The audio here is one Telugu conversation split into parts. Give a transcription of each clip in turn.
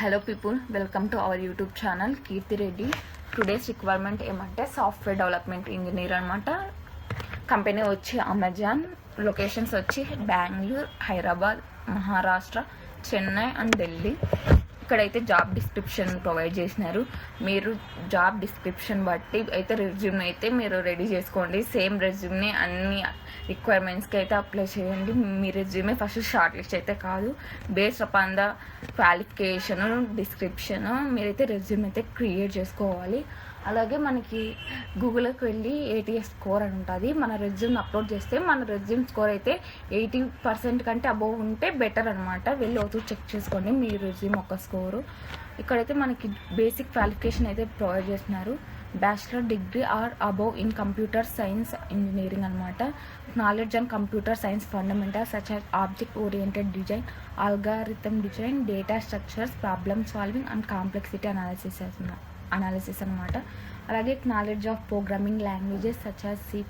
Hello people, welcome to our YouTube channel Keerthi Reddy. Today's requirement ఏమంటే సాఫ్ట్వేర్ డెవలప్మెంట్ ఇంజనీర్ అనమాట. కంపెనీ వచ్చి అమెజాన్, లొకేషన్స్ వచ్చి బెంగళూరు, హైదరాబాద్, మహారాష్ట్ర, చెన్నై అండ్ ఢిల్లీ. ఇక్కడైతే జాబ్ డిస్క్రిప్షన్ ప్రొవైడ్ చేసినారు. మీరు జాబ్ డిస్క్రిప్షన్ బట్టి అయితే రెజ్యూమ్ అయితే మీరు రెడీ చేసుకోండి. సేమ్ రెజ్యూమ్ని అన్ని రిక్వైర్మెంట్స్కి అయితే అప్లై చేయండి. మీ రెజ్యూమే ఫస్ట్ షార్ట్ లిస్ట్ అయితే కాదు, based upon the qualification description మీరైతే రెజ్యూమ్ అయితే క్రియేట్ చేసుకోవాలి. అలాగే మనకి గూగుల్కి వెళ్ళి ఏటీఎస్ స్కోర్ అని ఉంటుంది. మన రెజ్యూమ్ అప్లోడ్ చేస్తే మన రెజ్యూమ్ స్కోర్ అయితే 80% కంటే అబోవ్ ఉంటే బెటర్ అనమాట. వెళ్ళి అవుతూ చెక్ చేసుకోండి మీ రెజ్యూమ్ ఒక స్కోరు. ఇక్కడైతే మనకి బేసిక్ క్వాలిఫికేషన్ అయితే ప్రొవైడ్ చేస్తున్నారు. Bachelor degree or above in computer science engineering అనమాట. Knowledge and computer science fundamental such as object oriented design, algorithm design, data structures, problem solving and complexity analysis అనమాట. అలాగే knowledge of programming languages such as C++,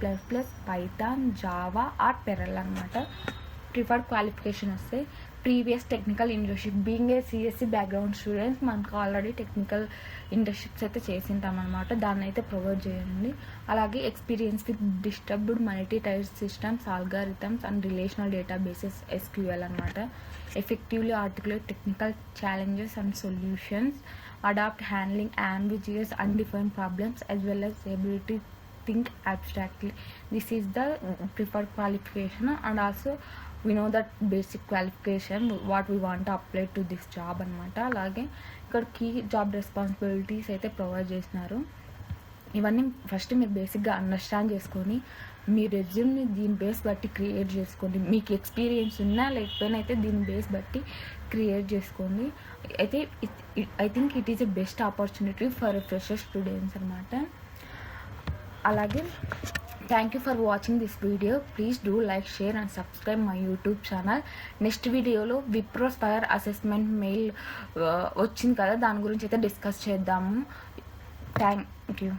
Python, Java or Perl అనమాట. ప్రిఫర్డ్ క్వాలిఫికేషన్ వస్తే previous technical internship, being a CSC background students మనకు ఆల్రెడీ టెక్నికల్ ఇంటర్న్షిప్స్ అయితే చేసింటామన్నమాట, దాన్ని అయితే ప్రొవైడ్ చేయండి. అలాగే experience with disturbed multi tier systems, algorithms and relational databases SQL అనమాట. Effectively articulate technical challenges and solutions, adapt handling ambiguous undefined problems as well as ability to think abstractly. This is the preferred qualification, and also we know that basic qualification what we want to apply to this job అనమాట. అలాగే ఇక్కడ కీ జాబ్ రెస్పాన్సిబిలిటీస్ అయితే ప్రొవైడ్ చేసినారు. ఇవన్నీ ఫస్ట్ మీరు బేసిక్గా అండర్స్టాండ్ చేసుకొని మీ రెజ్యూమ్ని దీని బేస్ బట్టి క్రియేట్ చేసుకోండి. మీకు ఎక్స్పీరియన్స్ ఉన్నా లేకపోయినా అయితే దీని బేస్ బట్టి క్రియేట్ చేసుకోండి. అయితే I think it is a best opportunity for fresher students అనమాట. అలాగే thank you for watching this video. Please do like, share and subscribe my YouTube channel. Next వీడియోలో విప్రో స్పైర్ అసెస్మెంట్ మెయిల్ వచ్చింది కదా, దాని గురించి అయితే డిస్కస్ చేద్దాము. Thank you.